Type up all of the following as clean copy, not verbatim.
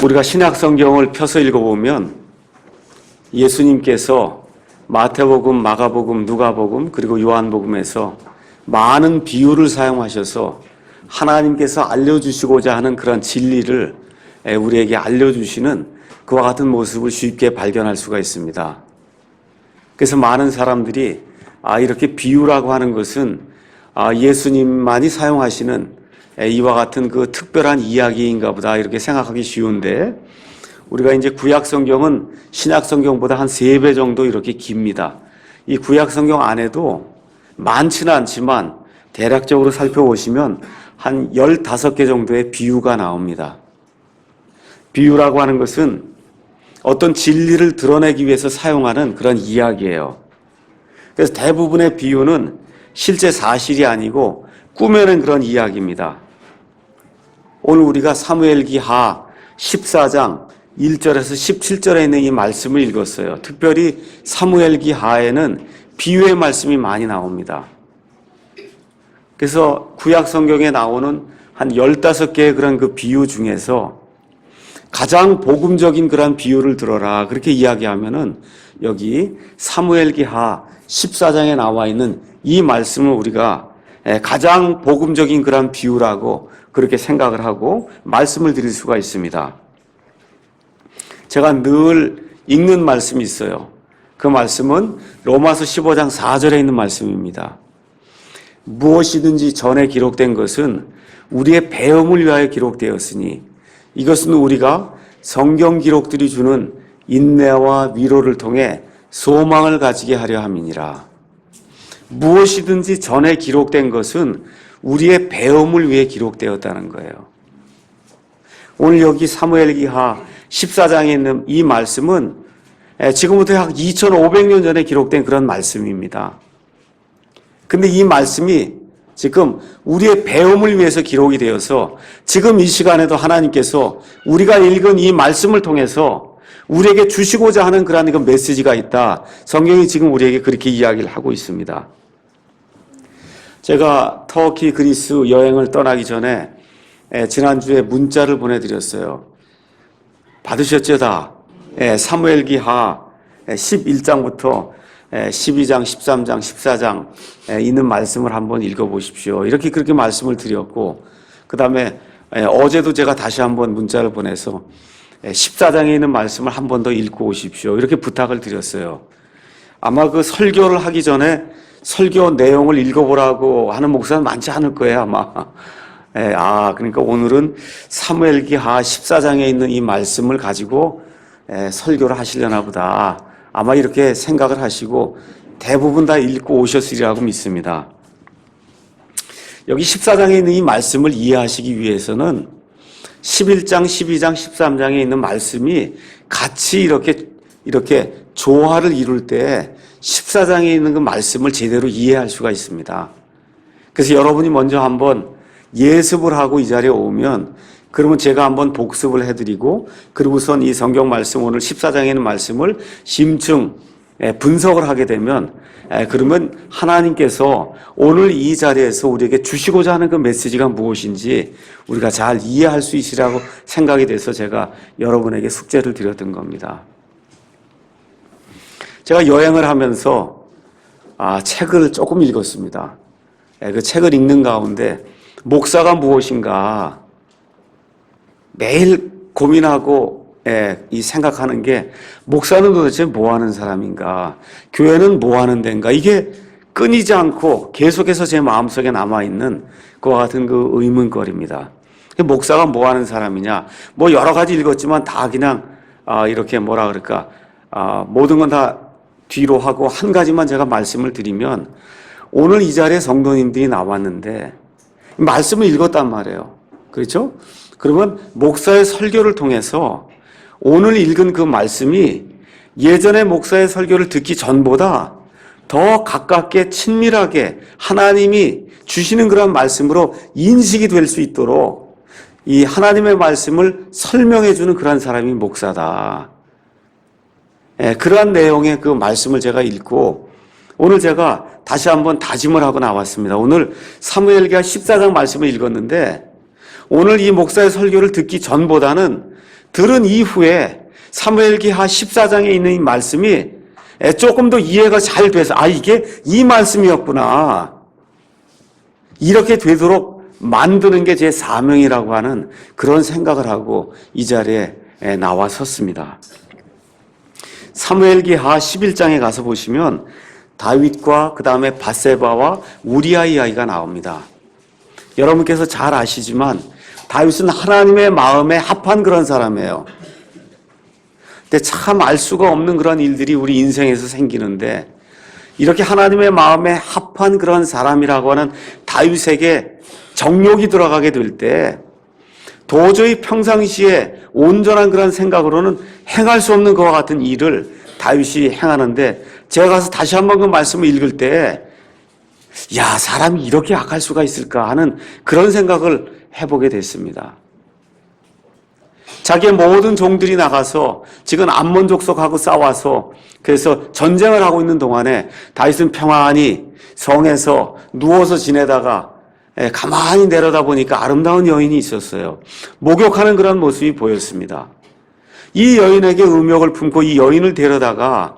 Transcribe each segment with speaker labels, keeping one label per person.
Speaker 1: 우리가 신약 성경을 펴서 읽어보면 예수님께서 마태복음, 마가복음, 누가복음 그리고 요한복음에서 많은 비유를 사용하셔서 하나님께서 알려주시고자 하는 그런 진리를 우리에게 알려주시는 그와 같은 모습을 쉽게 발견할 수가 있습니다. 그래서 많은 사람들이 이렇게 비유라고 하는 것은 예수님만이 사용하시는 이와 같은 그 특별한 이야기인가 보다 이렇게 생각하기 쉬운데, 우리가 이제 구약 성경은 신약 성경보다 한 3배 정도 이렇게 깁니다. 이 구약 성경 안에도 많지는 않지만 대략적으로 살펴보시면 한 15개 정도의 비유가 나옵니다. 비유라고 하는 것은 어떤 진리를 드러내기 위해서 사용하는 그런 이야기예요. 그래서 대부분의 비유는 실제 사실이 아니고 꾸며낸 그런 이야기입니다. 오늘 우리가 사무엘기하 14장 1절에서 17절에 있는 이 말씀을 읽었어요. 특별히 사무엘기하에는 비유의 말씀이 많이 나옵니다. 그래서 구약 성경에 나오는 한 15개의 그런 그 비유 중에서 가장 복음적인 그런 비유를 들어라 그렇게 이야기하면은 여기 사무엘기하 14장에 나와 있는 이 말씀을 우리가 가장 복음적인 그런 비유라고 그렇게 생각을 하고 말씀을 드릴 수가 있습니다. 제가 늘 읽는 말씀이 있어요. 그 말씀은 로마서 15장 4절에 있는 말씀입니다. 무엇이든지 전에 기록된 것은 우리의 배움을 위하여 기록되었으니 이것은 우리가 성경 기록들이 주는 인내와 위로를 통해 소망을 가지게 하려 함이니라. 무엇이든지 전에 기록된 것은 우리의 배움을 위해 기록되었다는 거예요. 오늘 여기 사무엘기하 14장에 있는 이 말씀은 지금부터 약 2500년 전에 기록된 그런 말씀입니다. 근데 이 말씀이 지금 우리의 배움을 위해서 기록이 되어서 지금 이 시간에도 하나님께서 우리가 읽은 이 말씀을 통해서 우리에게 주시고자 하는 그런 메시지가 있다. 성경이 지금 우리에게 그렇게 이야기를 하고 있습니다. 제가 터키, 그리스 여행을 떠나기 전에 지난주에 문자를 보내드렸어요. 받으셨죠, 다? 사무엘기하 11장부터 12장, 13장, 14장 있는 말씀을 한번 읽어보십시오. 이렇게 그렇게 말씀을 드렸고, 그 다음에 어제도 제가 다시 한번 문자를 보내서 14장에 있는 말씀을 한 번 더 읽고 오십시오. 이렇게 부탁을 드렸어요. 아마 그 설교를 하기 전에 설교 내용을 읽어보라고 하는 목사는 많지 않을 거예요, 아마. 그러니까 오늘은 사무엘기하 14장에 있는 이 말씀을 가지고 설교를 하시려나 보다. 아마 이렇게 생각을 하시고 대부분 다 읽고 오셨으리라고 믿습니다. 여기 14장에 있는 이 말씀을 이해하시기 위해서는 11장, 12장, 13장에 있는 말씀이 같이 이렇게 조화를 이룰 때 14장에 있는 그 말씀을 제대로 이해할 수가 있습니다. 그래서 여러분이 먼저 한번 예습을 하고 이 자리에 오면, 그러면 제가 한번 복습을 해드리고, 그리고선 이 성경 말씀, 오늘 14장에 있는 말씀을 심층 분석을 하게 되면, 그러면 하나님께서 오늘 이 자리에서 우리에게 주시고자 하는 그 메시지가 무엇인지 우리가 잘 이해할 수 있으라고 생각이 돼서 제가 여러분에게 숙제를 드렸던 겁니다. 제가 여행을 하면서 책을 조금 읽었습니다. 그 책을 읽는 가운데 목사가 무엇인가 매일 고민하고 이 생각하는 게, 목사는 도대체 뭐 하는 사람인가, 교회는 뭐 하는 데인가, 이게 끊이지 않고 계속해서 제 마음속에 남아있는 그와 같은 그 의문거리입니다. 목사가 뭐 하는 사람이냐, 뭐 여러 가지 읽었지만 다 그냥 이렇게 뭐라 그럴까, 모든 건 다 뒤로 하고 한 가지만 제가 말씀을 드리면, 오늘 이 자리에 성도님들이 나왔는데 말씀을 읽었단 말이에요. 그렇죠? 그러면 목사의 설교를 통해서 오늘 읽은 그 말씀이 예전에 목사의 설교를 듣기 전보다 더 가깝게 친밀하게 하나님이 주시는 그런 말씀으로 인식이 될 수 있도록 이 하나님의 말씀을 설명해 주는 그런 사람이 목사다. 그러한 내용의 그 말씀을 제가 읽고 오늘 제가 다시 한번 다짐을 하고 나왔습니다. 오늘 사무엘기하 14장 말씀을 읽었는데 오늘 이 목사의 설교를 듣기 전보다는 들은 이후에 사무엘기하 14장에 있는 이 말씀이 조금 더 이해가 잘 돼서 이게 이 말씀이었구나. 이렇게 되도록 만드는 게 제 사명이라고 하는 그런 생각을 하고 이 자리에 나와 섰습니다. 사무엘기하 11장에 가서 보시면 다윗과 그 다음에 밧세바와 우리아 이야기가 나옵니다. 여러분께서 잘 아시지만 다윗은 하나님의 마음에 합한 그런 사람이에요. 근데 참 알 수가 없는 그런 일들이 우리 인생에서 생기는데 이렇게 하나님의 마음에 합한 그런 사람이라고 하는 다윗에게 정욕이 들어가게 될 때 도저히 평상시에 온전한 그런 생각으로는 행할 수 없는 것과 같은 일을 다윗이 행하는데 제가 가서 다시 한번 그 말씀을 읽을 때 사람이 이렇게 악할 수가 있을까 하는 그런 생각을 해보게 됐습니다. 자기의 모든 종들이 나가서 지금 암몬 족속하고 싸워서 그래서 전쟁을 하고 있는 동안에 다윗은 평안히 성에서 누워서 지내다가 가만히 내려다보니까 아름다운 여인이 있었어요. 목욕하는 그런 모습이 보였습니다. 이 여인에게 음욕을 품고 이 여인을 데려다가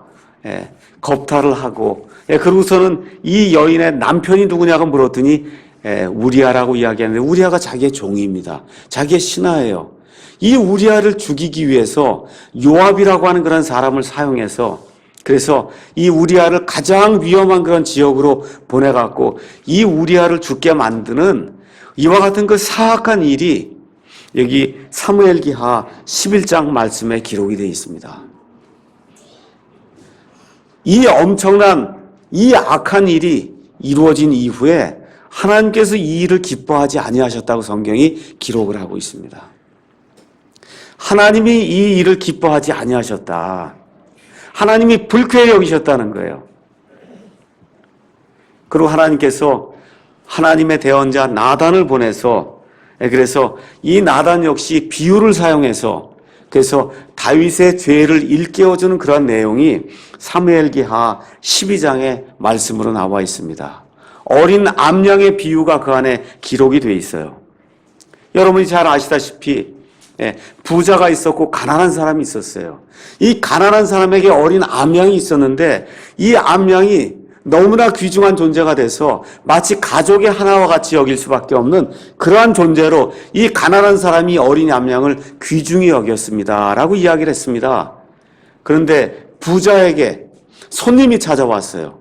Speaker 1: 겁탈을 하고 그러고서는 이 여인의 남편이 누구냐고 물었더니 우리아라고 이야기하는데 우리아가 자기의 종입니다. 자기의 신하예요. 이 우리아를 죽이기 위해서 요압이라고 하는 그런 사람을 사용해서 그래서 이 우리아를 가장 위험한 그런 지역으로 보내갖고 이 우리아를 죽게 만드는 이와 같은 그 사악한 일이 여기 사무엘기하 11장 말씀에 기록이 되어 있습니다. 이 엄청난 이 악한 일이 이루어진 이후에 하나님께서 이 일을 기뻐하지 아니하셨다고 성경이 기록을 하고 있습니다. 하나님이 이 일을 기뻐하지 아니하셨다. 하나님이 불쾌히 여기셨다는 거예요. 그리고 하나님께서 하나님의 대언자 나단을 보내서 그래서 이 나단 역시 비유를 사용해서 그래서 다윗의 죄를 일깨워주는 그런 내용이 사무엘기하 12장의 말씀으로 나와 있습니다. 어린 암양의 비유가 그 안에 기록이 되어 있어요. 여러분이 잘 아시다시피 부자가 있었고 가난한 사람이 있었어요. 이 가난한 사람에게 어린 암양이 있었는데 이 암양이 너무나 귀중한 존재가 돼서 마치 가족의 하나와 같이 여길 수밖에 없는 그러한 존재로 이 가난한 사람이 어린 암양을 귀중히 여겼습니다. 라고 이야기를 했습니다. 그런데 부자에게 손님이 찾아왔어요.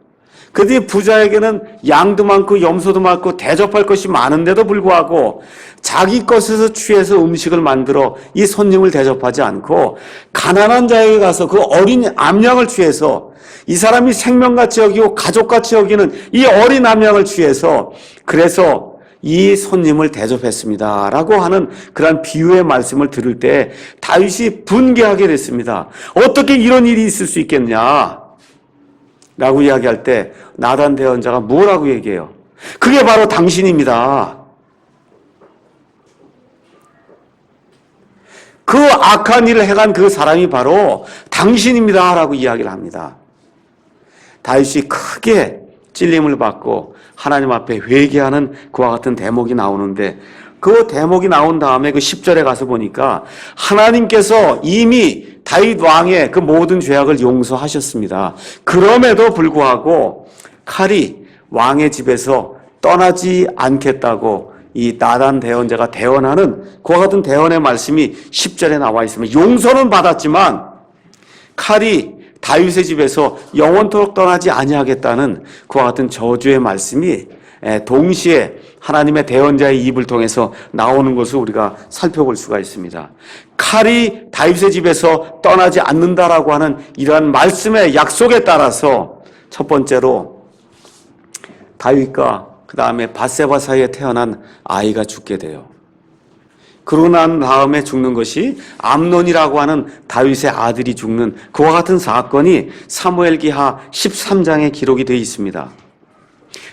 Speaker 1: 그런데 부자에게는 양도 많고 염소도 많고 대접할 것이 많은데도 불구하고 자기 것에서 취해서 음식을 만들어 이 손님을 대접하지 않고 가난한 자에게 가서 그 어린 암양을 취해서 이 사람이 생명같이 여기고 가족같이 여기는 이 어린 암양을 취해서 그래서 이 손님을 대접했습니다. 라고 하는 그런 비유의 말씀을 들을 때 다윗이 분개하게 됐습니다. 어떻게 이런 일이 있을 수 있겠냐? 라고 이야기할 때 나단 대언자가 뭐라고 얘기해요? 그게 바로 당신입니다. 그 악한 일을 행한 그 사람이 바로 당신입니다. 라고 이야기를 합니다. 다윗이 크게 찔림을 받고 하나님 앞에 회개하는 그와 같은 대목이 나오는데 그 대목이 나온 다음에 그 10절에 가서 보니까 하나님께서 이미 다윗 왕의 그 모든 죄악을 용서하셨습니다. 그럼에도 불구하고 칼이 왕의 집에서 떠나지 않겠다고 이 나단 대언자가 대언하는 그와 같은 대언의 말씀이 10절에 나와 있습니다. 용서는 받았지만 칼이 다윗의 집에서 영원토록 떠나지 아니하겠다는 그와 같은 저주의 말씀이 동시에 하나님의 대언자의 입을 통해서 나오는 것을 우리가 살펴볼 수가 있습니다. 칼이 다윗의 집에서 떠나지 않는다라고 하는 이러한 말씀의 약속에 따라서 첫 번째로 다윗과 그 다음에 밧세바 사이에 태어난 아이가 죽게 돼요. 그러고 난 다음에 죽는 것이 암논이라고 하는 다윗의 아들이 죽는 그와 같은 사건이 사무엘기하 13장에 기록이 되어 있습니다.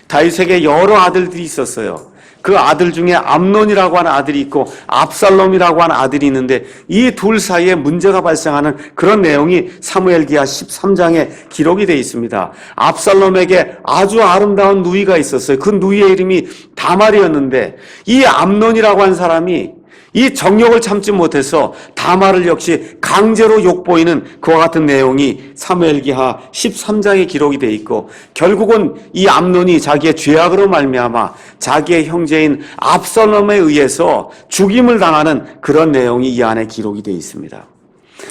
Speaker 1: 다윗에게 여러 아들들이 있었어요. 그 아들 중에 암논이라고 하는 아들이 있고 압살롬이라고 하는 아들이 있는데 이 둘 사이에 문제가 발생하는 그런 내용이 사무엘기하 13장에 기록이 되어 있습니다. 압살롬에게 아주 아름다운 누이가 있었어요. 그 누이의 이름이 다말이었는데 이 암논이라고 하는 사람이 이 정욕을 참지 못해서 다말을 역시 강제로 욕보이는 그와 같은 내용이 사무엘기하 13장에 기록이 되어 있고, 결국은 이 암논이 자기의 죄악으로 말미암아 자기의 형제인 압살롬에 의해서 죽임을 당하는 그런 내용이 이 안에 기록이 되어 있습니다.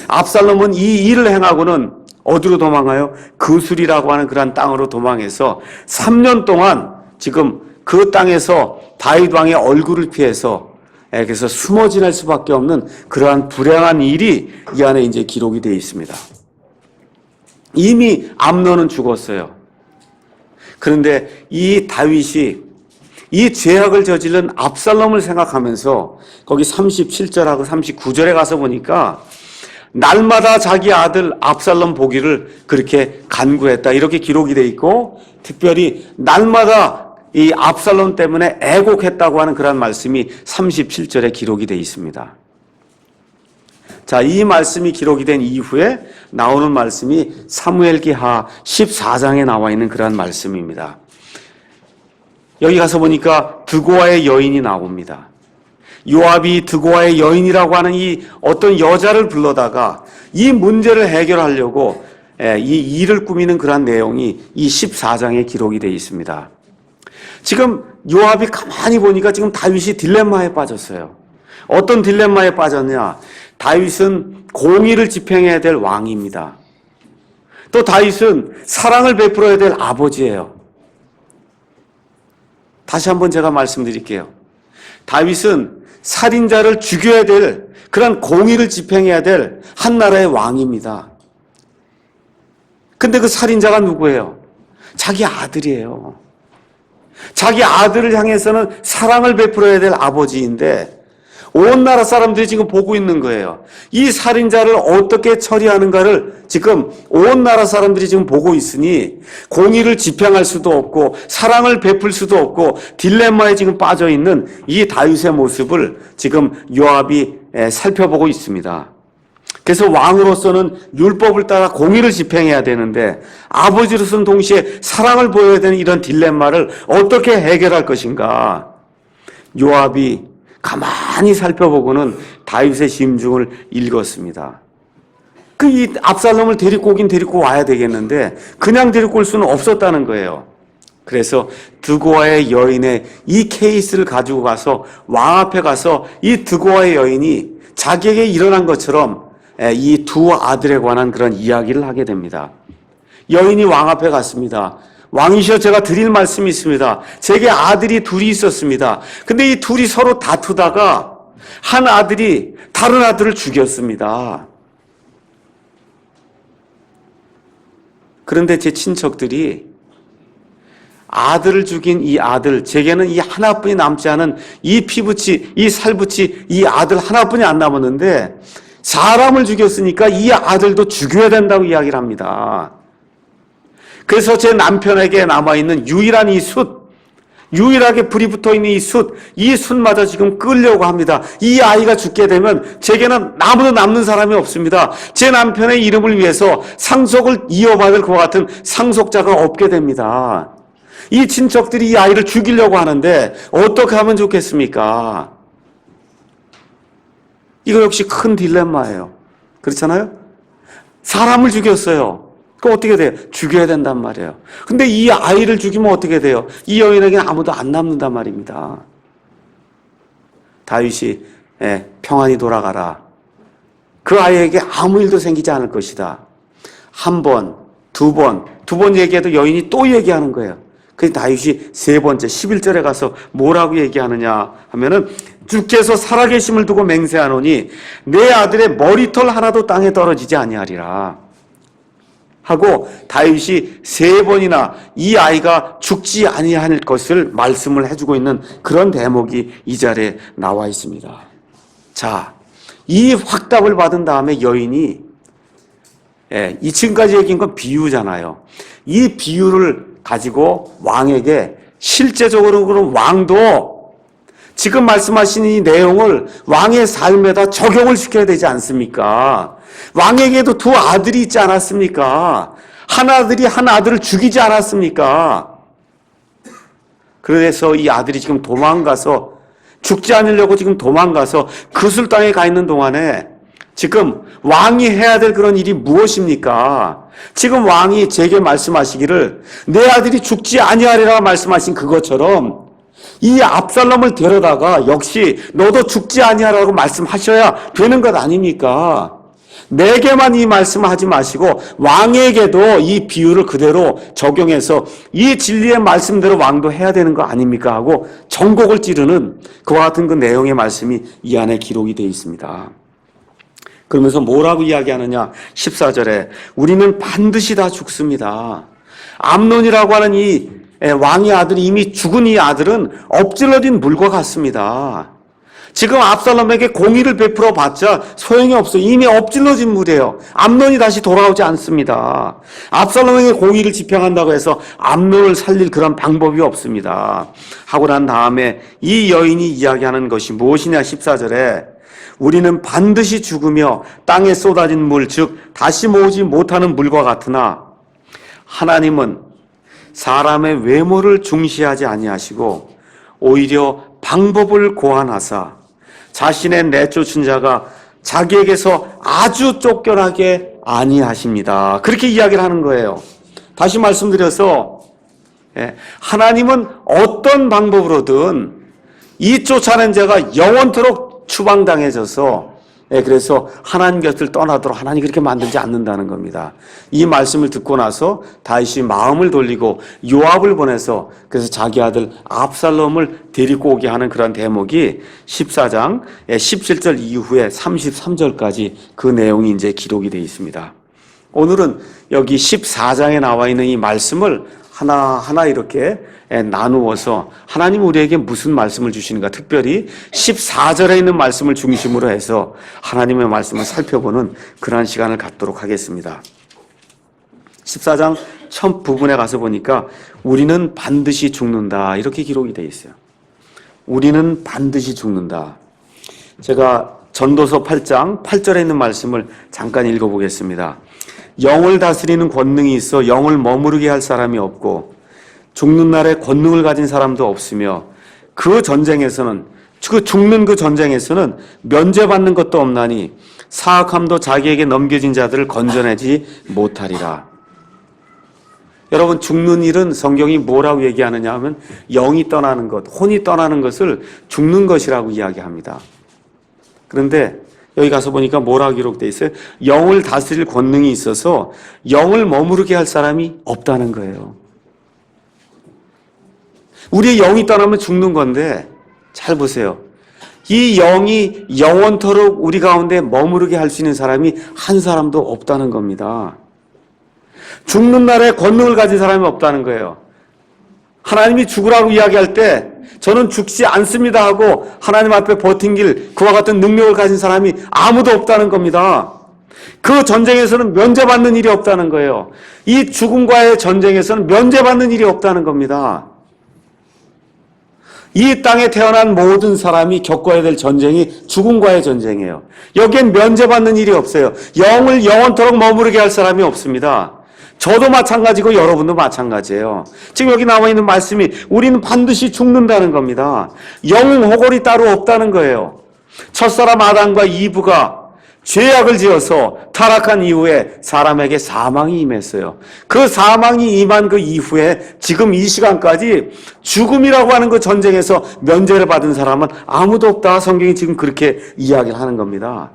Speaker 1: 압살롬은 이 일을 행하고는 어디로 도망가요? 그술이라고 하는 그러한 땅으로 도망해서 3년 동안 지금 그 땅에서 다윗 왕의 얼굴을 피해서 그래서 숨어 지낼 수밖에 없는 그러한 불행한 일이 이 안에 이제 기록이 되어 있습니다. 이미 암논은 죽었어요. 그런데 이 다윗이 이 죄악을 저지른 압살롬을 생각하면서 거기 37절하고 39절에 가서 보니까 날마다 자기 아들 압살롬 보기를 그렇게 간구했다, 이렇게 기록이 되어 있고, 특별히 날마다 이 압살롬 때문에 애곡했다고 하는 그런 말씀이 37절에 기록이 되어 있습니다. 자, 이 말씀이 기록이 된 이후에 나오는 말씀이 사무엘기하 14장에 나와 있는 그런 말씀입니다. 여기 가서 보니까 드고아의 여인이 나옵니다. 요압이 드고아의 여인이라고 하는 이 어떤 여자를 불러다가 이 문제를 해결하려고 이 일을 꾸미는 그런 내용이 이 14장에 기록이 되어 있습니다. 지금 요압이 가만히 보니까 지금 다윗이 딜레마에 빠졌어요. 어떤 딜레마에 빠졌냐? 다윗은 공의를 집행해야 될 왕입니다. 또 다윗은 사랑을 베풀어야 될 아버지예요. 다시 한번 제가 말씀드릴게요. 다윗은 살인자를 죽여야 될, 그런 공의를 집행해야 될 한 나라의 왕입니다. 근데 그 살인자가 누구예요? 자기 아들이에요. 자기 아들을 향해서는 사랑을 베풀어야 될 아버지인데 온 나라 사람들이 지금 보고 있는 거예요. 이 살인자를 어떻게 처리하는가를 지금 온 나라 사람들이 지금 보고 있으니 공의를 집행할 수도 없고 사랑을 베풀 수도 없고 딜레마에 지금 빠져 있는 이 다윗의 모습을 지금 요압이 살펴보고 있습니다. 그래서 왕으로서는 율법을 따라 공의를 집행해야 되는데 아버지로서는 동시에 사랑을 보여야 되는 이런 딜레마를 어떻게 해결할 것인가? 요압이 가만히 살펴보고는 다윗의 심중을 읽었습니다. 이 압살롬을 데리고 오긴 데리고 와야 되겠는데 그냥 데리고 올 수는 없었다는 거예요. 그래서 드고아의 여인의 이 케이스를 가지고 가서 왕 앞에 가서 이 드고아의 여인이 자기에게 일어난 것처럼 이 두 아들에 관한 그런 이야기를 하게 됩니다. 여인이 왕 앞에 갔습니다. 왕이시여, 제가 드릴 말씀이 있습니다. 제게 아들이 둘이 있었습니다. 근데 이 둘이 서로 다투다가 한 아들이 다른 아들을 죽였습니다. 그런데 제 친척들이 아들을 죽인 이 아들, 제게는 이 하나뿐이 남지 않은 이 피부치, 이 살붙이 이 아들 하나뿐이 안 남았는데 사람을 죽였으니까 이 아들도 죽여야 된다고 이야기를 합니다. 그래서 제 남편에게 남아있는 유일한 이 숯, 유일하게 불이 붙어있는 이 숯마저 지금 끌려고 합니다. 이 아이가 죽게 되면 제게는 아무도 남는 사람이 없습니다. 제 남편의 이름을 위해서 상속을 이어받을 것 같은 상속자가 없게 됩니다. 이 친척들이 이 아이를 죽이려고 하는데 어떻게 하면 좋겠습니까? 이거 역시 큰 딜레마예요. 그렇잖아요? 사람을 죽였어요. 그럼 어떻게 돼요? 죽여야 된단 말이에요. 근데 이 아이를 죽이면 어떻게 돼요? 이 여인에게는 아무도 안 남는단 말입니다. 다윗이 평안히 돌아가라. 그 아이에게 아무 일도 생기지 않을 것이다. 한 번, 두 번 얘기해도 여인이 또 얘기하는 거예요. 그래서 다윗이 세 번째 11절에 가서 뭐라고 얘기하느냐 하면은 주께서 살아계심을 두고 맹세하노니 내 아들의 머리털 하나도 땅에 떨어지지 아니하리라 하고 다윗이 세 번이나 이 아이가 죽지 아니할 것을 말씀을 해주고 있는 그런 대목이 이 자리에 나와 있습니다. 자, 이 확답을 받은 다음에 여인이 이 지금까지 얘기한 건 비유잖아요. 이 비유를 가지고 왕에게 실제적으로 그럼 왕도 지금 말씀하신 이 내용을 왕의 삶에다 적용을 시켜야 되지 않습니까? 왕에게도 두 아들이 있지 않았습니까? 한 아들이 한 아들을 죽이지 않았습니까? 그래서 이 아들이 지금 도망가서 죽지 않으려고 지금 도망가서 그술 땅에 가 있는 동안에 지금 왕이 해야 될 그런 일이 무엇입니까? 지금 왕이 제게 말씀하시기를 내 아들이 죽지 아니하리라 말씀하신 그것처럼 이 압살롬을 데려다가 역시 너도 죽지 아니하라고 말씀하셔야 되는 것 아닙니까? 내게만 이 말씀을 하지 마시고 왕에게도 이 비유를 그대로 적용해서 이 진리의 말씀대로 왕도 해야 되는 거 아닙니까? 하고 전곡을 찌르는 그와 같은 그 내용의 말씀이 이 안에 기록이 되어 있습니다. 그러면서 뭐라고 이야기하느냐? 14절에 우리는 반드시 다 죽습니다. 암논이라고 하는 이 왕의 아들이 이미 죽은 이 아들은 엎질러진 물과 같습니다. 지금 압살롬에게 공의를 베풀어 봤자 소용이 없어요. 이미 엎질러진 물이에요. 암논이 다시 돌아오지 않습니다. 압살롬에게 공의를 집행한다고 해서 암논을 살릴 그런 방법이 없습니다. 하고 난 다음에 이 여인이 이야기하는 것이 무엇이냐? 14절에 우리는 반드시 죽으며 땅에 쏟아진 물, 즉 다시 모으지 못하는 물과 같으나 하나님은 사람의 외모를 중시하지 아니하시고 오히려 방법을 고안하사 자신의 내쫓은 자가 자기에게서 아주 쫓겨나게 아니하십니다. 그렇게 이야기를 하는 거예요. 다시 말씀드려서 하나님은 어떤 방법으로든 이 쫓아낸 자가 영원토록 추방당해져서 그래서 하나님 곁을 떠나도록 하나님이 그렇게 만들지 않는다는 겁니다. 이 말씀을 듣고 나서 다윗이 마음을 돌리고 요압을 보내서 그래서 자기 아들 압살롬을 데리고 오게 하는 그런 대목이 14장 17절 이후에 33절까지 그 내용이 이제 기록이 되어 있습니다. 오늘은 여기 14장에 나와 있는 이 말씀을 하나하나 이렇게 나누어서 하나님 우리에게 무슨 말씀을 주시는가, 특별히 14절에 있는 말씀을 중심으로 해서 하나님의 말씀을 살펴보는 그러한 시간을 갖도록 하겠습니다. 14장 첫 부분에 가서 보니까 우리는 반드시 죽는다 이렇게 기록이 되어 있어요. 우리는 반드시 죽는다. 제가 전도서 8장 8절에 있는 말씀을 잠깐 읽어보겠습니다. 영을 다스리는 권능이 있어 영을 머무르게 할 사람이 없고 죽는 날에 권능을 가진 사람도 없으며 그 전쟁에서는 죽는 그 전쟁에서는 면제받는 것도 없나니 사악함도 자기에게 넘겨진 자들을 건져내지 못하리라. 여러분, 죽는 일은 성경이 뭐라고 얘기하느냐 하면 영이 떠나는 것, 혼이 떠나는 것을 죽는 것이라고 이야기합니다. 그런데 여기 가서 보니까 뭐라고 기록되어 있어요? 영을 다스릴 권능이 있어서 영을 머무르게 할 사람이 없다는 거예요. 우리의 영이 떠나면 죽는 건데 잘 보세요. 이 영이 영원토록 우리 가운데 머무르게 할 수 있는 사람이 한 사람도 없다는 겁니다. 죽는 날에 권능을 가진 사람이 없다는 거예요. 하나님이 죽으라고 이야기할 때 저는 죽지 않습니다 하고 하나님 앞에 버틴길 그와 같은 능력을 가진 사람이 아무도 없다는 겁니다. 그 전쟁에서는 면제받는 일이 없다는 거예요. 이 죽음과의 전쟁에서는 면제받는 일이 없다는 겁니다. 이 땅에 태어난 모든 사람이 겪어야 될 전쟁이 죽음과의 전쟁이에요. 여기엔 면제받는 일이 없어요. 영을 영원토록 머무르게 할 사람이 없습니다. 저도 마찬가지고 여러분도 마찬가지예요. 지금 여기 나와 있는 말씀이 우리는 반드시 죽는다는 겁니다. 영웅 호골이 따로 없다는 거예요. 첫사람 아담과 이브가 죄악을 지어서 타락한 이후에 사람에게 사망이 임했어요. 그 사망이 임한 그 이후에 지금 이 시간까지 죽음이라고 하는 그 전쟁에서 면제를 받은 사람은 아무도 없다. 성경이 지금 그렇게 이야기를 하는 겁니다.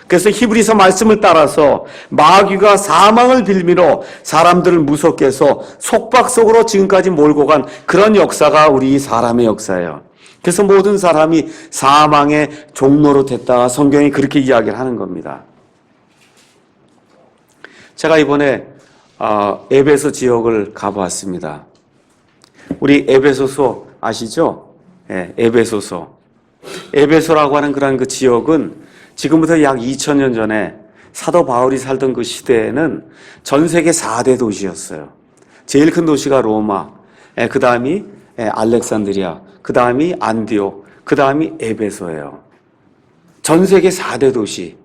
Speaker 1: 그래서 히브리서 말씀을 따라서 마귀가 사망을 빌미로 사람들을 무섭게 해서 속박 속으로 지금까지 몰고 간 그런 역사가 우리 사람의 역사예요. 그래서 모든 사람이 사망의 종로로 됐다. 성경이 그렇게 이야기를 하는 겁니다. 제가 이번에 에베소 지역을 가보았습니다. 우리 에베소서 아시죠? 네, 에베소서. 에베소라고 하는 그런 그 지역은 지금부터 약 2000년 전에 사도 바울이 살던 그 시대에는 전 세계 4대 도시였어요. 제일 큰 도시가 로마, 그 다음이 알렉산드리아, 그 다음이 안디옥, 그 다음이 에베소예요. 전 세계 4대 도시.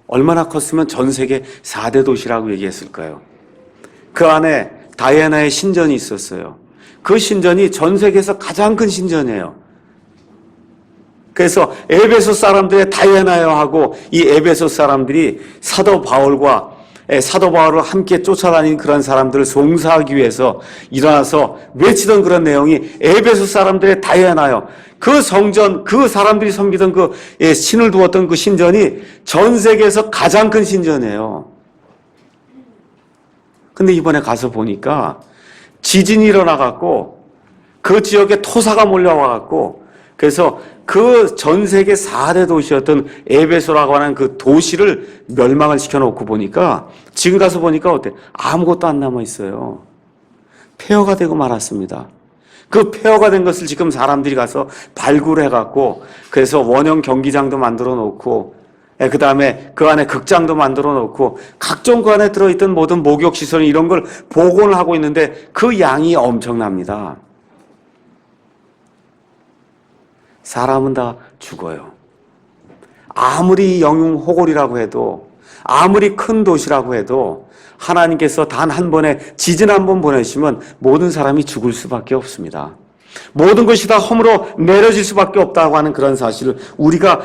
Speaker 1: 얼마나 컸으면 전 세계 4대 도시라고 얘기했을까요? 그 안에 다이애나의 신전이 있었어요. 그 신전이 전 세계에서 가장 큰 신전이에요. 그래서 에베소 사람들의 다이애나여 하고 이 에베소 사람들이 사도 바울을 함께 쫓아다닌 그런 사람들을 송사하기 위해서 일어나서 외치던 그런 내용이 에베소 사람들의 다이애나여, 그 성전, 그 사람들이 섬기던 그 신을 두었던 그 신전이 전 세계에서 가장 큰 신전이에요. 근데 이번에 가서 보니까 지진이 일어나갖고 그 지역에 토사가 몰려와갖고 그래서 그 전 세계 4대 도시였던 에베소라고 하는 그 도시를 멸망을 시켜놓고 보니까 지금 가서 보니까 어때? 아무것도 안 남아있어요. 폐허가 되고 말았습니다. 그 폐허가 된 것을 지금 사람들이 가서 발굴해갖고 그래서 원형 경기장도 만들어 놓고 그 다음에 그 안에 극장도 만들어 놓고 각종 그 안에 들어있던 모든 목욕시설 이런 걸 복원을 하고 있는데 그 양이 엄청납니다. 사람은 다 죽어요. 아무리 영웅호골이라고 해도 아무리 큰 도시라고 해도 하나님께서 단 한 번에 지진 한 번 보내시면 모든 사람이 죽을 수밖에 없습니다. 모든 것이 다 허물어 내려질 수밖에 없다고 하는 그런 사실을 우리가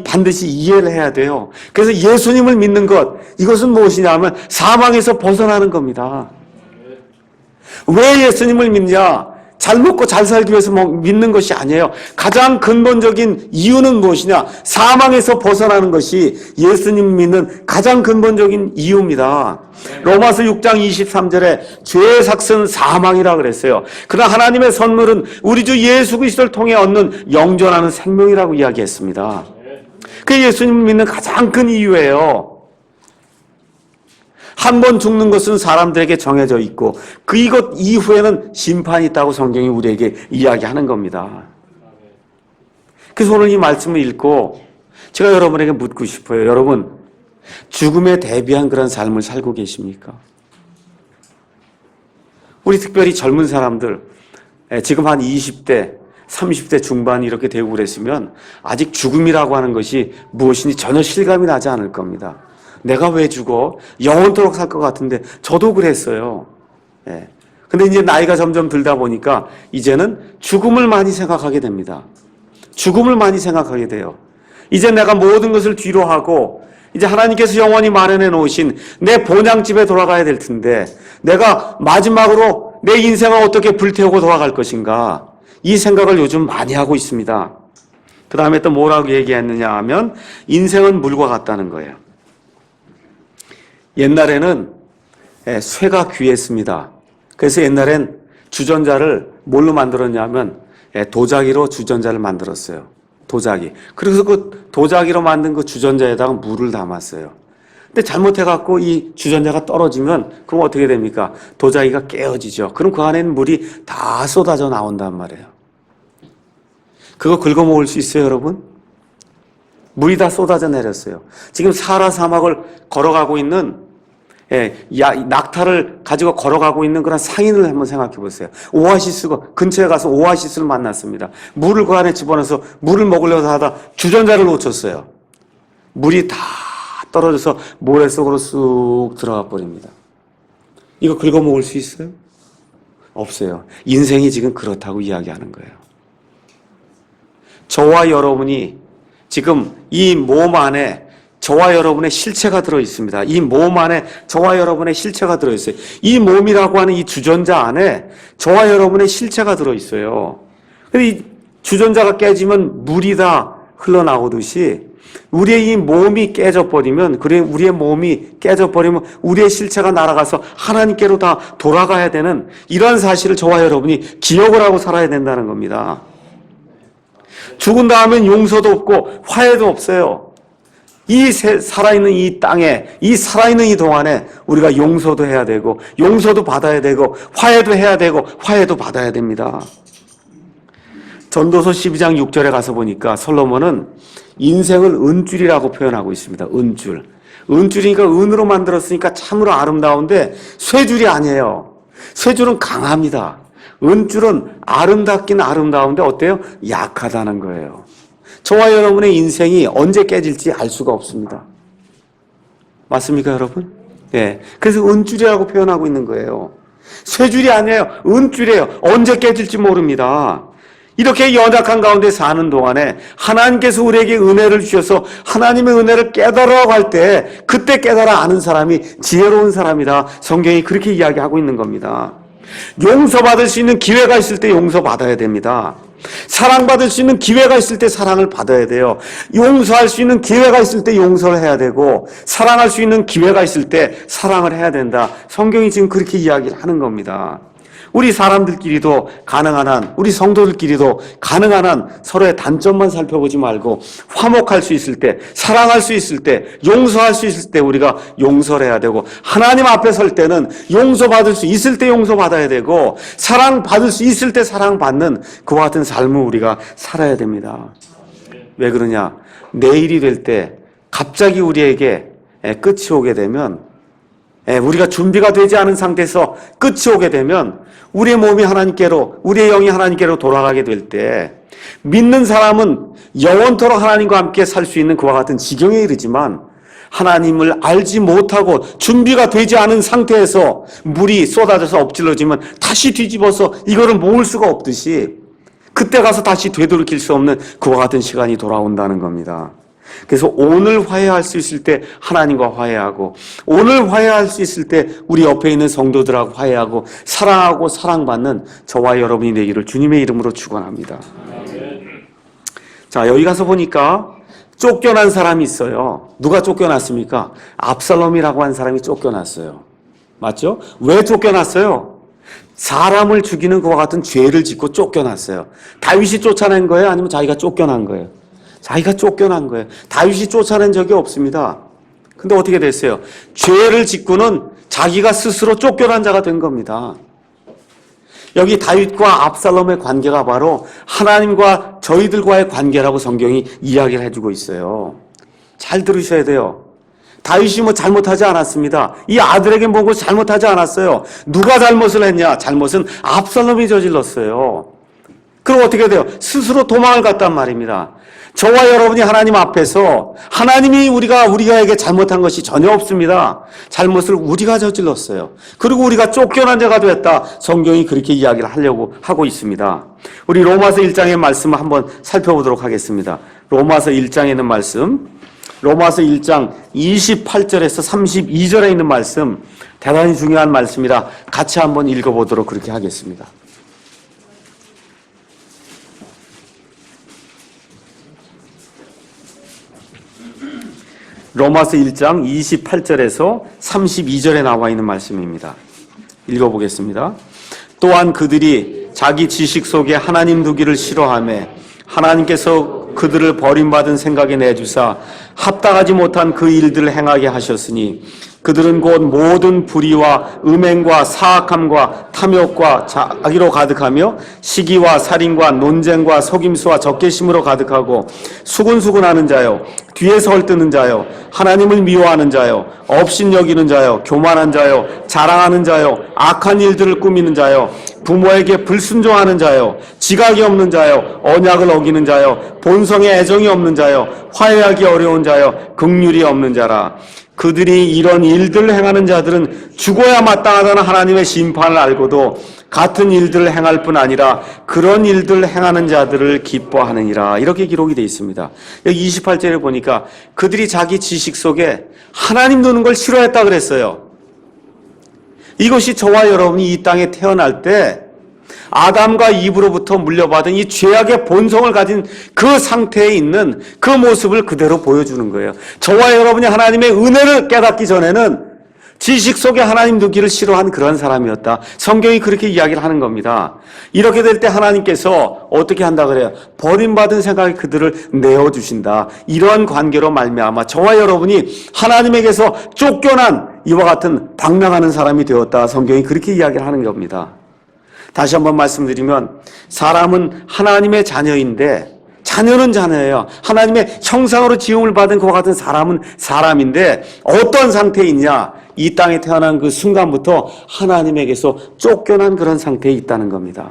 Speaker 1: 반드시 이해를 해야 돼요. 그래서 예수님을 믿는 것, 이것은 무엇이냐 하면 사망에서 벗어나는 겁니다. 왜 예수님을 믿냐? 잘 먹고 잘 살기 위해서 믿는 것이 아니에요. 가장 근본적인 이유는 무엇이냐? 사망에서 벗어나는 것이 예수님 믿는 가장 근본적인 이유입니다. 로마서 6장 23절에 죄의 삭은 사망이라고 그랬어요. 그러나 하나님의 선물은 우리 주 예수 그리스도를 통해 얻는 영존하는 생명이라고 이야기했습니다. 그게 예수님을 믿는 가장 큰 이유예요. 한 번 죽는 것은 사람들에게 정해져 있고 이것 이후에는 심판이 있다고 성경이 우리에게 이야기하는 겁니다. 그래서 오늘 이 말씀을 읽고 제가 여러분에게 묻고 싶어요. 여러분, 죽음에 대비한 그런 삶을 살고 계십니까? 우리 특별히 젊은 사람들, 지금 한 20대, 30대 중반 이렇게 되고 그랬으면 아직 죽음이라고 하는 것이 무엇인지 전혀 실감이 나지 않을 겁니다. 내가 왜 죽어? 영원토록 살 것 같은데 저도 그랬어요. 근데 이제 나이가 점점 들다 보니까 이제는 죽음을 많이 생각하게 됩니다. 죽음을 많이 생각하게 돼요. 이제 내가 모든 것을 뒤로 하고 이제 하나님께서 영원히 마련해 놓으신 내 본향집에 돌아가야 될 텐데 내가 마지막으로 내 인생을 어떻게 불태우고 돌아갈 것인가, 이 생각을 요즘 많이 하고 있습니다. 그 다음에 또 뭐라고 얘기했느냐 하면 인생은 물과 같다는 거예요. 옛날에는 쇠가 귀했습니다. 그래서 옛날엔 주전자를 뭘로 만들었냐면 도자기로 주전자를 만들었어요. 도자기. 그래서 그 도자기로 만든 그 주전자에다가 물을 담았어요. 근데 잘못해갖고 이 주전자가 떨어지면 그럼 어떻게 됩니까? 도자기가 깨어지죠. 그럼 그 안에는 물이 다 쏟아져 나온단 말이에요. 그거 긁어먹을 수 있어요, 여러분? 물이 다 쏟아져 내렸어요. 지금 사하라 사막을 걸어가고 있는 낙타를 가지고 걸어가고 있는 그런 상인을 한번 생각해 보세요. 오아시스가 근처에 가서 오아시스를 만났습니다. 물을 그 안에 집어넣어서 물을 먹으려고 하다 주전자를 놓쳤어요. 물이 다 떨어져서 모래 속으로 쑥 들어가 버립니다. 이거 긁어먹을 수 있어요? 없어요. 인생이 지금 그렇다고 이야기하는 거예요. 저와 여러분이 지금 이 몸 안에 저와 여러분의 실체가 들어있습니다. 이 몸 안에 저와 여러분의 실체가 들어있어요. 이 몸이라고 하는 이 주전자 안에 저와 여러분의 실체가 들어있어요. 근데 이 주전자가 깨지면 물이 다 흘러나오듯이 우리의 이 몸이 깨져버리면, 그래 우리의 몸이 깨져버리면 우리의 실체가 날아가서 하나님께로 다 돌아가야 되는 이러한 사실을 저와 여러분이 기억을 하고 살아야 된다는 겁니다. 죽은 다음엔 용서도 없고 화해도 없어요. 이 살아있는 이 땅에, 이 살아있는 이 동안에 우리가 용서도 해야 되고 용서도 받아야 되고 화해도 해야 되고 화해도 받아야 됩니다. 전도서 12장 6절에 가서 보니까 솔로몬은 인생을 은줄이라고 표현하고 있습니다. 은줄. 은줄이니까 은으로 만들었으니까 참으로 아름다운데 쇠줄이 아니에요. 쇠줄은 강합니다. 은줄은 아름답긴 아름다운데 어때요? 약하다는 거예요. 저와 여러분의 인생이 언제 깨질지 알 수가 없습니다. 맞습니까, 여러분? 네. 그래서 은줄이라고 표현하고 있는 거예요. 쇠줄이 아니에요. 은줄이에요. 언제 깨질지 모릅니다. 이렇게 연약한 가운데 사는 동안에 하나님께서 우리에게 은혜를 주셔서 하나님의 은혜를 깨달으라고 할 때 그때 깨달아 아는 사람이 지혜로운 사람이다. 성경이 그렇게 이야기하고 있는 겁니다. 용서받을 수 있는 기회가 있을 때 용서받아야 됩니다. 사랑받을 수 있는 기회가 있을 때 사랑을 받아야 돼요. 용서할 수 있는 기회가 있을 때 용서를 해야 되고 사랑할 수 있는 기회가 있을 때 사랑을 해야 된다. 성경이 지금 그렇게 이야기를 하는 겁니다. 우리 사람들끼리도 가능한 한, 우리 성도들끼리도 가능한 한 서로의 단점만 살펴보지 말고 화목할 수 있을 때, 사랑할 수 있을 때, 용서할 수 있을 때 우리가 용서를 해야 되고 하나님 앞에 설 때는 용서받을 수 있을 때 용서받아야 되고 사랑받을 수 있을 때 사랑받는 그와 같은 삶을 우리가 살아야 됩니다. 왜 그러냐? 내일이 될 때 갑자기 우리에게 끝이 오게 되면 우리가 준비가 되지 않은 상태에서 끝이 오게 되면 우리의 몸이 하나님께로, 우리의 영이 하나님께로 돌아가게 될 때 믿는 사람은 영원토록 하나님과 함께 살 수 있는 그와 같은 지경에 이르지만 하나님을 알지 못하고 준비가 되지 않은 상태에서 물이 쏟아져서 엎질러지면 다시 뒤집어서 이거를 모을 수가 없듯이 그때 가서 다시 되돌이킬 수 없는 그와 같은 시간이 돌아온다는 겁니다. 그래서 오늘 화해할 수 있을 때 하나님과 화해하고 오늘 화해할 수 있을 때 우리 옆에 있는 성도들하고 화해하고 사랑하고 사랑받는 저와 여러분이 되기를 주님의 이름으로 축원합니다. 자, 여기 가서 보니까 쫓겨난 사람이 있어요. 누가 쫓겨났습니까? 압살롬이라고 한 사람이 쫓겨났어요. 맞죠? 왜 쫓겨났어요? 사람을 죽이는 그와 같은 죄를 짓고 쫓겨났어요. 다윗이 쫓아낸 거예요? 아니면 자기가 쫓겨난 거예요? 자기가 쫓겨난 거예요. 다윗이 쫓아낸 적이 없습니다. 근데 어떻게 됐어요? 죄를 짓고는 자기가 스스로 쫓겨난 자가 된 겁니다. 여기 다윗과 압살롬의 관계가 바로 하나님과 저희들과의 관계라고 성경이 이야기를 해주고 있어요. 잘 들으셔야 돼요. 다윗이 뭐 잘못하지 않았습니다. 이 아들에게 보고 잘못하지 않았어요. 누가 잘못을 했냐? 잘못은 압살롬이 저질렀어요. 그럼 어떻게 돼요? 스스로 도망을 갔단 말입니다. 저와 여러분이 하나님 앞에서 하나님이 우리가에게 잘못한 것이 전혀 없습니다. 잘못을 우리가 저질렀어요. 그리고 우리가 쫓겨난 자가 되었다. 성경이 그렇게 이야기를 하려고 하고 있습니다. 우리 로마서 1장의 말씀을 한번 살펴보도록 하겠습니다. 로마서 1장에 있는 말씀, 로마서 1장 28절에서 32절에 있는 말씀, 대단히 중요한 말씀이라 같이 한번 읽어보도록 그렇게 하겠습니다. 로마서 1장 28절에서 32절에 나와 있는 말씀입니다. 읽어보겠습니다. 또한 그들이 자기 지식 속에 하나님 두기를 싫어하며 하나님께서 그들을 버림받은 생각에 내주사 합당하지 못한 그 일들을 행하게 하셨으니 그들은 곧 모든 불의와 음행과 사악함과 탐욕과 자기로 가득하며 시기와 살인과 논쟁과 속임수와 적개심으로 가득하고 수군수군하는 자요 뒤에서 헐뜯는 자요 하나님을 미워하는 자요 업신여기는 자요 교만한 자요 자랑하는 자요 악한 일들을 꾸미는 자요 부모에게 불순종하는 자요 지각이 없는 자요 언약을 어기는 자요 본성에 애정이 없는 자요 화해하기 어려운 자요 긍휼이 없는 자라. 그들이 이런 일들을 행하는 자들은 죽어야 마땅하다는 하나님의 심판을 알고도 같은 일들을 행할 뿐 아니라 그런 일들을 행하는 자들을 기뻐하느니라. 이렇게 기록이 되어 있습니다. 여기 28절에 보니까 그들이 자기 지식 속에 하나님 두는 걸 싫어했다 그랬어요. 이것이 저와 여러분이 이 땅에 태어날 때 아담과 이브로부터 물려받은 이 죄악의 본성을 가진 그 상태에 있는 그 모습을 그대로 보여주는 거예요. 저와 여러분이 하나님의 은혜를 깨닫기 전에는 지식 속에 하나님 두기를 싫어한 그런 사람이었다. 성경이 그렇게 이야기를 하는 겁니다. 이렇게 될 때 하나님께서 어떻게 한다 그래요? 버림받은 생각에 그들을 내어주신다. 이러한 관계로 말미암아 저와 여러분이 하나님에게서 쫓겨난 이와 같은 방랑하는 사람이 되었다. 성경이 그렇게 이야기를 하는 겁니다. 다시 한번 말씀드리면 사람은 하나님의 자녀인데 자녀는 자녀예요. 하나님의 형상으로 지음을 받은 그와 같은 사람은 사람인데 어떤 상태에 있냐? 이 땅에 태어난 그 순간부터 하나님에게서 쫓겨난 그런 상태에 있다는 겁니다.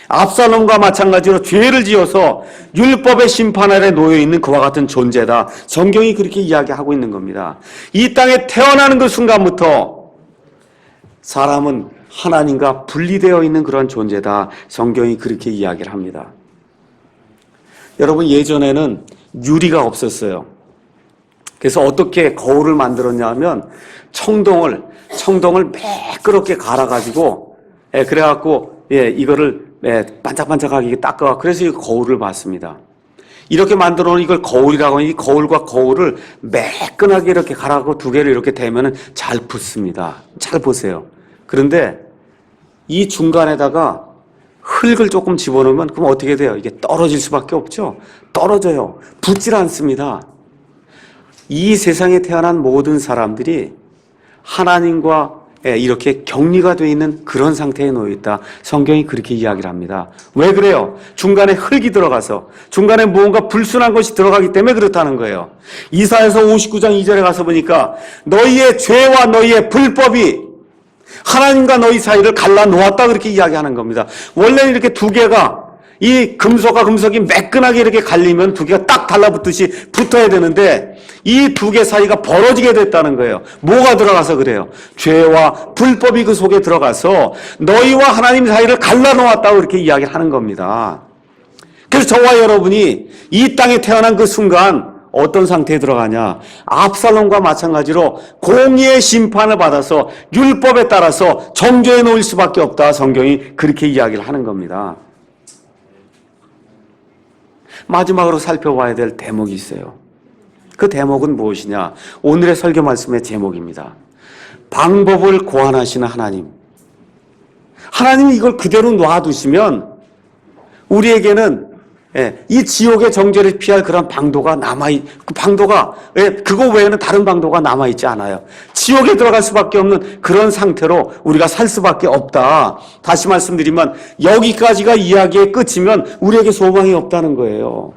Speaker 1: 압살롬과 마찬가지로 죄를 지어서 율법의 심판 아래 놓여 있는 그와 같은 존재다. 성경이 그렇게 이야기하고 있는 겁니다. 이 땅에 태어나는 그 순간부터 사람은 하나님과 분리되어 있는 그런 존재다. 성경이 그렇게 이야기를 합니다. 여러분, 예전에는 유리가 없었어요. 그래서 어떻게 거울을 만들었냐 하면 청동을 매끄럽게 갈아가지고, 그래갖고, 이거를 반짝반짝하게 닦아. 그래서 이 거울을 봤습니다. 이렇게 만들어 놓은 이걸 거울이라고 하니 이 거울과 거울을 매끈하게 이렇게 갈아가고 두 개를 이렇게 대면은 잘 붙습니다. 잘 보세요. 그런데 이 중간에다가 흙을 조금 집어넣으면 그럼 어떻게 돼요? 이게 떨어질 수밖에 없죠. 떨어져요. 붙질 않습니다. 이 세상에 태어난 모든 사람들이 하나님과 이렇게 격리가 되어 있는 그런 상태에 놓여 있다. 성경이 그렇게 이야기를 합니다. 왜 그래요? 중간에 흙이 들어가서 중간에 무언가 불순한 것이 들어가기 때문에 그렇다는 거예요. 이사야서 59장 2절에 가서 보니까 너희의 죄와 너희의 불법이 하나님과 너희 사이를 갈라놓았다 그렇게 이야기하는 겁니다. 원래는 이렇게 두 개가 이 금속과 금속이 매끈하게 이렇게 갈리면 두 개가 딱 달라붙듯이 붙어야 되는데 이 두 개 사이가 벌어지게 됐다는 거예요. 뭐가 들어가서 그래요? 죄와 불법이 그 속에 들어가서 너희와 하나님 사이를 갈라놓았다고 이렇게 이야기를 하는 겁니다. 그래서 저와 여러분이 이 땅에 태어난 그 순간 어떤 상태에 들어가냐? 압살롬과 마찬가지로 공의의 심판을 받아서 율법에 따라서 정죄해 놓을 수밖에 없다. 성경이 그렇게 이야기를 하는 겁니다. 마지막으로 살펴봐야 될 대목이 있어요. 그 대목은 무엇이냐? 오늘의 설교 말씀의 제목입니다. 방법을 고안하시는 하나님. 하나님이 이걸 그대로 놔두시면 우리에게는 이 지옥의 정죄를 피할 그런 방도가 그거 외에는 다른 방도가 남아있지 않아요. 지옥에 들어갈 수밖에 없는 그런 상태로 우리가 살 수밖에 없다. 다시 말씀드리면 여기까지가 이야기의 끝이면 우리에게 소망이 없다는 거예요.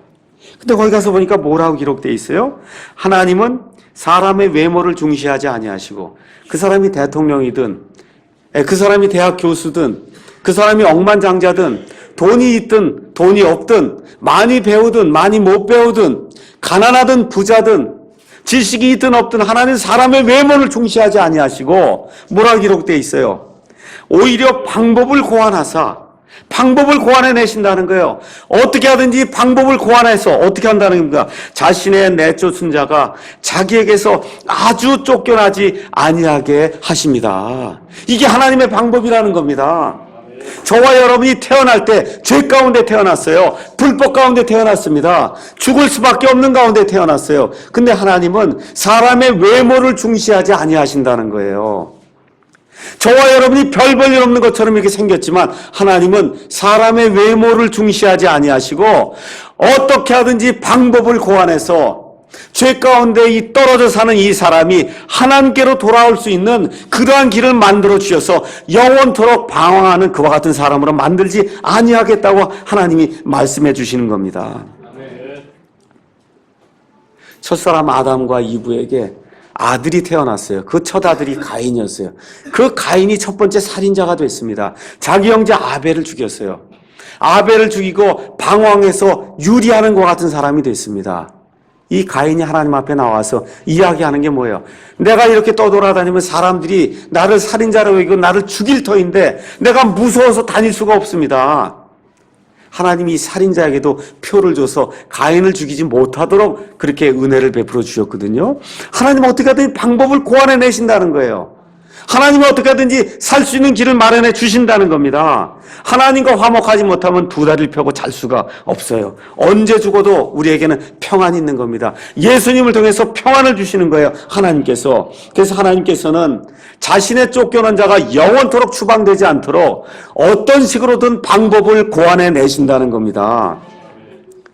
Speaker 1: 근데 거기 가서 보니까 뭐라고 기록되어 있어요? 하나님은 사람의 외모를 중시하지 아니하시고 그 사람이 대통령이든 그 사람이 대학 교수든 그 사람이 억만장자든 돈이 있든 돈이 없든 많이 배우든 많이 못 배우든 가난하든 부자든 지식이 있든 없든 하나님 사람의 외모를 중시하지 아니하시고 뭐라고 기록되어 있어요? 오히려 방법을 고안하사 방법을 고안해 내신다는 거예요. 어떻게 하든지 방법을 고안해서 어떻게 한다는 겁니다. 자신의 내쫓은 자가 자기에게서 아주 쫓겨나지 아니하게 하십니다. 이게 하나님의 방법이라는 겁니다. 저와 여러분이 태어날 때 죄 가운데 태어났어요. 불법 가운데 태어났습니다. 죽을 수밖에 없는 가운데 태어났어요. 근데 하나님은 사람의 외모를 중시하지 아니하신다는 거예요. 저와 여러분이 별 볼 일 없는 것처럼 이렇게 생겼지만 하나님은 사람의 외모를 중시하지 아니하시고 어떻게 하든지 방법을 고안해서 죄 가운데 이 떨어져 사는 이 사람이 하나님께로 돌아올 수 있는 그러한 길을 만들어 주셔서 영원토록 방황하는 그와 같은 사람으로 만들지 아니하겠다고 하나님이 말씀해 주시는 겁니다. 첫사람 아담과 이브에게 아들이 태어났어요. 그 첫 아들이 가인이었어요. 그 가인이 첫 번째 살인자가 됐습니다. 자기 형제 아벨을 죽였어요. 아벨을 죽이고 방황해서 유리하는 것 같은 사람이 됐습니다. 이 가인이 하나님 앞에 나와서 이야기하는 게 뭐예요? 내가 이렇게 떠돌아다니면 사람들이 나를 살인자라고 여기고 나를 죽일 터인데 내가 무서워서 다닐 수가 없습니다. 하나님이 살인자에게도 표를 줘서 가인을 죽이지 못하도록 그렇게 은혜를 베풀어 주셨거든요. 하나님은 어떻게 하든지 방법을 고안해 내신다는 거예요. 하나님은 어떻게 하든지 살 수 있는 길을 마련해 주신다는 겁니다. 하나님과 화목하지 못하면 두 다리를 펴고 잘 수가 없어요. 언제 죽어도 우리에게는 평안이 있는 겁니다. 예수님을 통해서 평안을 주시는 거예요. 하나님께서. 그래서 하나님께서는 자신의 쫓겨난 자가 영원토록 추방되지 않도록 어떤 식으로든 방법을 고안해 내신다는 겁니다.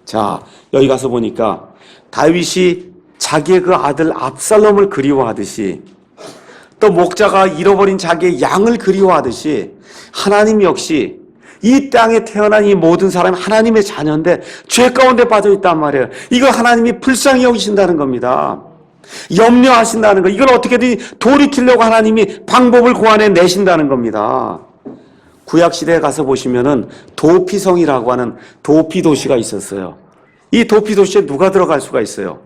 Speaker 1: 자, 여기 가서 보니까 다윗이 자기의 그 아들 압살롬을 그리워하듯이 또 목자가 잃어버린 자기의 양을 그리워하듯이 하나님 역시 이 땅에 태어난 이 모든 사람이 하나님의 자녀인데 죄 가운데 빠져 있단 말이에요. 이걸 하나님이 불쌍히 여기신다는 겁니다. 염려하신다는 거. 이걸 어떻게든 돌이키려고 하나님이 방법을 고안해 내신다는 겁니다. 구약시대에 가서 보시면은 도피성이라고 하는 도피도시가 있었어요. 이 도피도시에 누가 들어갈 수가 있어요?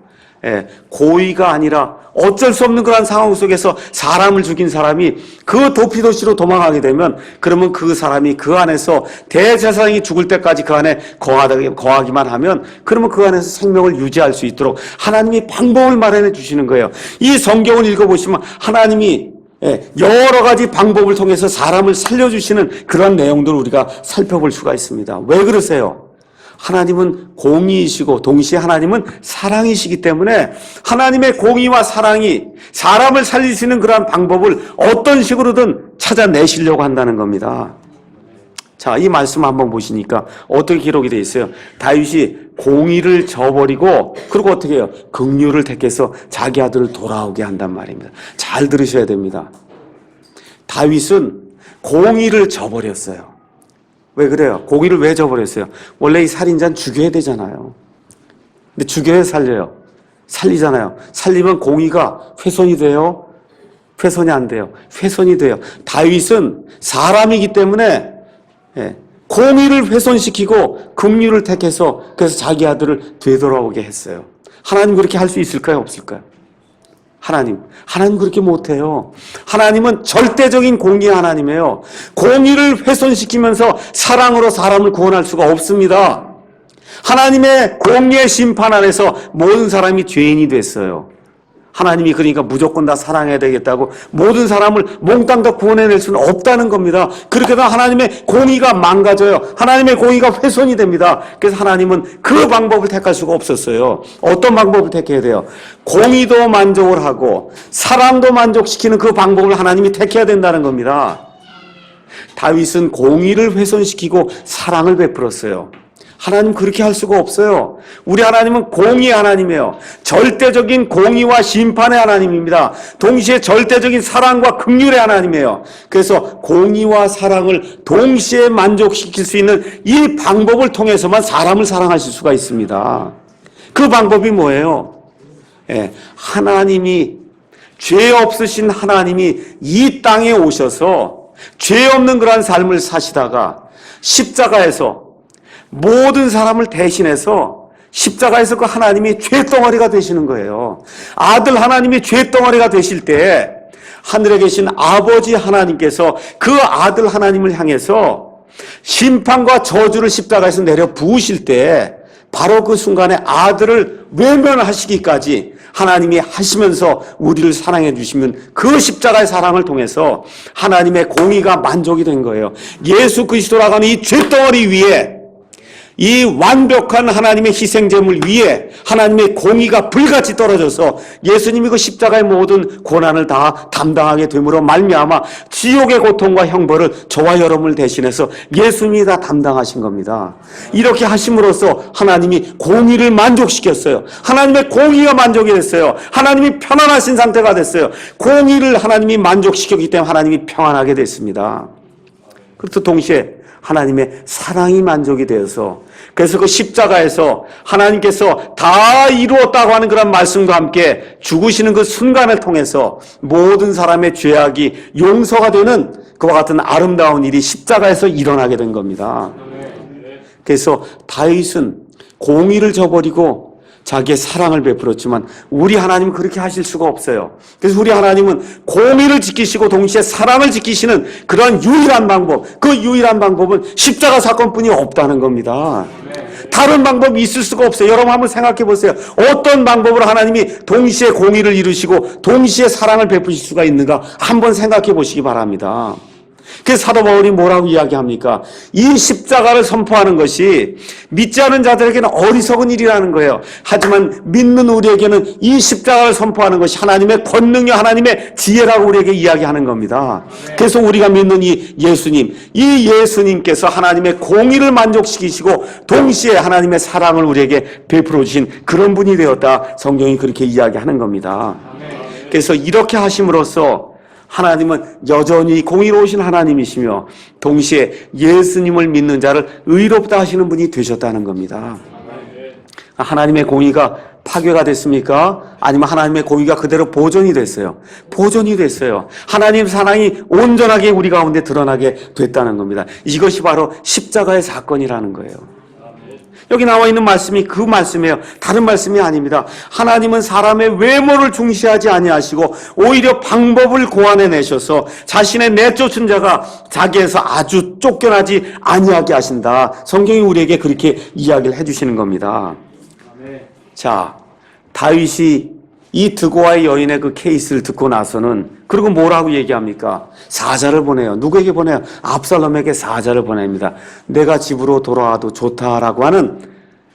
Speaker 1: 고의가 아니라 어쩔 수 없는 그런 상황 속에서 사람을 죽인 사람이 그 도피도시로 도망가게 되면 그러면 그 사람이 그 안에서 대제사장이 죽을 때까지 그 안에 거하기만 하면 그러면 그 안에서 생명을 유지할 수 있도록 하나님이 방법을 마련해 주시는 거예요. 이 성경을 읽어보시면 하나님이 여러 가지 방법을 통해서 사람을 살려주시는 그런 내용들을 우리가 살펴볼 수가 있습니다. 왜 그러세요? 하나님은 공의이시고 동시에 하나님은 사랑이시기 때문에 하나님의 공의와 사랑이 사람을 살리시는 그러한 방법을 어떤 식으로든 찾아내시려고 한다는 겁니다. 자, 이 말씀 한번 보시니까 어떻게 기록이 되어 있어요? 다윗이 공의를 저버리고 그리고 어떻게 해요? 긍휼을 택해서 자기 아들을 돌아오게 한단 말입니다. 잘 들으셔야 됩니다. 다윗은 공의를 저버렸어요. 왜 그래요? 공의를 왜 저버렸어요? 원래 이 살인자는 죽여야 되잖아요. 근데 죽여야 살려요. 살리잖아요. 살리면 공의가 훼손이 돼요? 훼손이 안 돼요. 훼손이 돼요. 다윗은 사람이기 때문에 공의를 훼손시키고 긍휼을 택해서 그래서 자기 아들을 되돌아오게 했어요. 하나님 그렇게 할 수 있을까요? 없을까요? 하나님 그렇게 못해요. 하나님은 절대적인 공의의 하나님이에요. 공의를 훼손시키면서 사랑으로 사람을 구원할 수가 없습니다. 하나님의 공의의 심판 안에서 모든 사람이 죄인이 됐어요. 하나님이 그러니까 무조건 다 사랑해야 되겠다고 모든 사람을 몽땅 다 구원해낼 수는 없다는 겁니다. 그렇게 되면 하나님의 공의가 망가져요. 하나님의 공의가 훼손이 됩니다. 그래서 하나님은 그 방법을 택할 수가 없었어요. 어떤 방법을 택해야 돼요? 공의도 만족을 하고 사랑도 만족시키는 그 방법을 하나님이 택해야 된다는 겁니다. 다윗은 공의를 훼손시키고 사랑을 베풀었어요. 하나님 그렇게 할 수가 없어요. 우리 하나님은 공의의 하나님이에요. 절대적인 공의와 심판의 하나님입니다. 동시에 절대적인 사랑과 긍휼의 하나님이에요. 그래서 공의와 사랑을 동시에 만족시킬 수 있는 이 방법을 통해서만 사람을 사랑하실 수가 있습니다. 그 방법이 뭐예요? 하나님이 죄 없으신 하나님이 이 땅에 오셔서 죄 없는 그러한 삶을 사시다가 십자가에서 모든 사람을 대신해서 십자가에서 그 하나님이 죄덩어리가 되시는 거예요. 아들 하나님이 죄덩어리가 되실 때 하늘에 계신 아버지 하나님께서 그 아들 하나님을 향해서 심판과 저주를 십자가에서 내려 부으실 때 바로 그 순간에 아들을 외면하시기까지 하나님이 하시면서 우리를 사랑해 주시면 그 십자가의 사랑을 통해서 하나님의 공의가 만족이 된 거예요. 예수 그리스도라고 하는 이 죄덩어리 위에 이 완벽한 하나님의 희생제물 위에 하나님의 공의가 불같이 떨어져서 예수님이 그 십자가의 모든 고난을 다 담당하게 됨으로 말미암아 지옥의 고통과 형벌을 저와 여러분을 대신해서 예수님이 다 담당하신 겁니다. 이렇게 하심으로써 하나님이 공의를 만족시켰어요. 하나님의 공의가 만족이 됐어요. 하나님이 편안하신 상태가 됐어요. 공의를 하나님이 만족시켰기 때문에 하나님이 평안하게 됐습니다. 그렇고 동시에 하나님의 사랑이 만족이 되어서 그래서 그 십자가에서 하나님께서 다 이루었다고 하는 그런 말씀과 함께 죽으시는 그 순간을 통해서 모든 사람의 죄악이 용서가 되는 그와 같은 아름다운 일이 십자가에서 일어나게 된 겁니다. 그래서 다윗은 공의를 저버리고 자기의 사랑을 베풀었지만 우리 하나님은 그렇게 하실 수가 없어요. 그래서 우리 하나님은 공의를 지키시고 동시에 사랑을 지키시는 그런 유일한 방법, 그 유일한 방법은 십자가 사건뿐이 없다는 겁니다. 다른 방법이 있을 수가 없어요. 여러분 한번 생각해 보세요. 어떤 방법으로 하나님이 동시에 공의를 이루시고 동시에 사랑을 베푸실 수가 있는가 한번 생각해 보시기 바랍니다. 그래서 사도 바울이 뭐라고 이야기합니까? 이 십자가를 선포하는 것이 믿지 않은 자들에게는 어리석은 일이라는 거예요. 하지만 믿는 우리에게는 이 십자가를 선포하는 것이 하나님의 권능과 하나님의 지혜라고 우리에게 이야기하는 겁니다. 그래서 우리가 믿는 이 예수님, 이 예수님께서 하나님의 공의를 만족시키시고 동시에 하나님의 사랑을 우리에게 베풀어 주신 그런 분이 되었다. 성경이 그렇게 이야기하는 겁니다. 그래서 이렇게 하심으로써 하나님은 여전히 공의로우신 하나님이시며 동시에 예수님을 믿는 자를 의롭다 하시는 분이 되셨다는 겁니다. 하나님의 공의가 파괴가 됐습니까? 아니면 하나님의 공의가 그대로 보존이 됐어요? 보존이 됐어요. 하나님 사랑이 온전하게 우리 가운데 드러나게 됐다는 겁니다. 이것이 바로 십자가의 사건이라는 거예요. 여기 나와 있는 말씀이 그 말씀이에요. 다른 말씀이 아닙니다. 하나님은 사람의 외모를 중시하지 아니하시고 오히려 방법을 고안해내셔서 자신의 내쫓은 자가 자기에서 아주 쫓겨나지 아니하게 하신다. 성경이 우리에게 그렇게 이야기를 해주시는 겁니다. 자, 다윗이 이 드고아의 여인의 그 케이스를 듣고 나서는 그리고 뭐라고 얘기합니까? 사자를 보내요. 누구에게 보내요? 압살롬에게 사자를 보냅니다. 내가 집으로 돌아와도 좋다라고 하는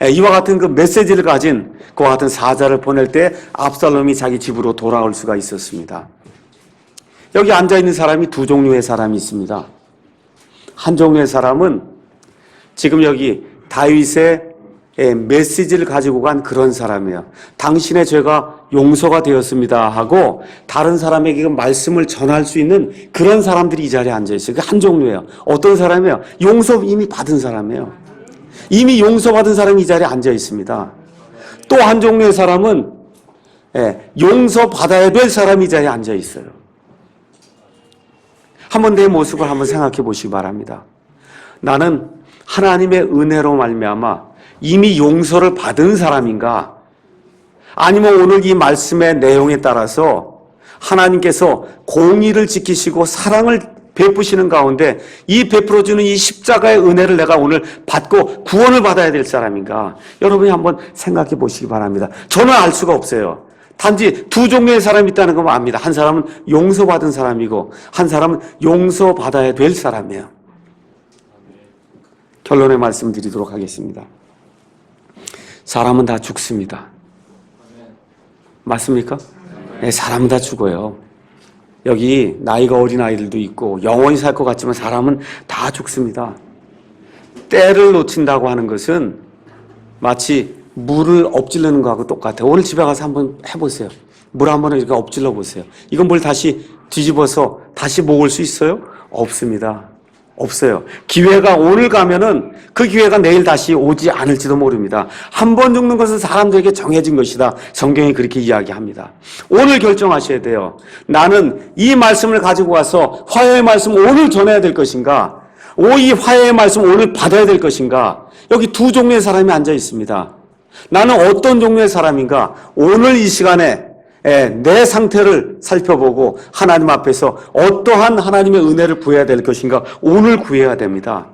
Speaker 1: 이와 같은 그 메시지를 가진 그와 같은 사자를 보낼 때 압살롬이 자기 집으로 돌아올 수가 있었습니다. 여기 앉아있는 사람이 두 종류의 사람이 있습니다. 한 종류의 사람은 지금 여기 다윗의 메시지를 가지고 간 그런 사람이에요. 당신의 죄가 용서가 되었습니다 하고 다른 사람에게 말씀을 전할 수 있는 그런 사람들이 이 자리에 앉아있어요. 그게 한 종류예요. 어떤 사람이에요? 용서 이미 받은 사람이에요. 이미 용서받은 사람이 이 자리에 앉아있습니다. 또 한 종류의 사람은 용서받아야 될 사람이 이 자리에 앉아있어요. 한번 내 모습을 한번 생각해 보시기 바랍니다. 나는 하나님의 은혜로 말미암아 이미 용서를 받은 사람인가? 아니면 오늘 이 말씀의 내용에 따라서 하나님께서 공의를 지키시고 사랑을 베푸시는 가운데 이 베풀어주는 이 십자가의 은혜를 내가 오늘 받고 구원을 받아야 될 사람인가? 여러분이 한번 생각해 보시기 바랍니다. 저는 알 수가 없어요. 단지 두 종류의 사람이 있다는 것만 압니다. 한 사람은 용서받은 사람이고 한 사람은 용서받아야 될 사람이에요. 결론의 말씀 드리도록 하겠습니다. 사람은 다 죽습니다. 맞습니까? 네, 사람은 다 죽어요. 여기 나이가 어린 아이들도 있고 영원히 살 것 같지만 사람은 다 죽습니다. 때를 놓친다고 하는 것은 마치 물을 엎질르는 거하고 똑같아요. 오늘 집에 가서 한번 해보세요. 물 한번 이렇게 엎질러 보세요. 이건 물 다시 뒤집어서 다시 먹을 수 있어요? 없습니다. 없어요. 기회가 오늘 가면은 그 기회가 내일 다시 오지 않을지도 모릅니다. 한 번 죽는 것은 사람들에게 정해진 것이다. 성경이 그렇게 이야기합니다. 오늘 결정하셔야 돼요. 나는 이 말씀을 가지고 와서 화해의 말씀 오늘 전해야 될 것인가? 이 화해의 말씀 오늘 받아야 될 것인가? 여기 두 종류의 사람이 앉아 있습니다. 나는 어떤 종류의 사람인가? 오늘 이 시간에 내 상태를 살펴보고 하나님 앞에서 어떠한 하나님의 은혜를 구해야 될 것인가 오늘 구해야 됩니다.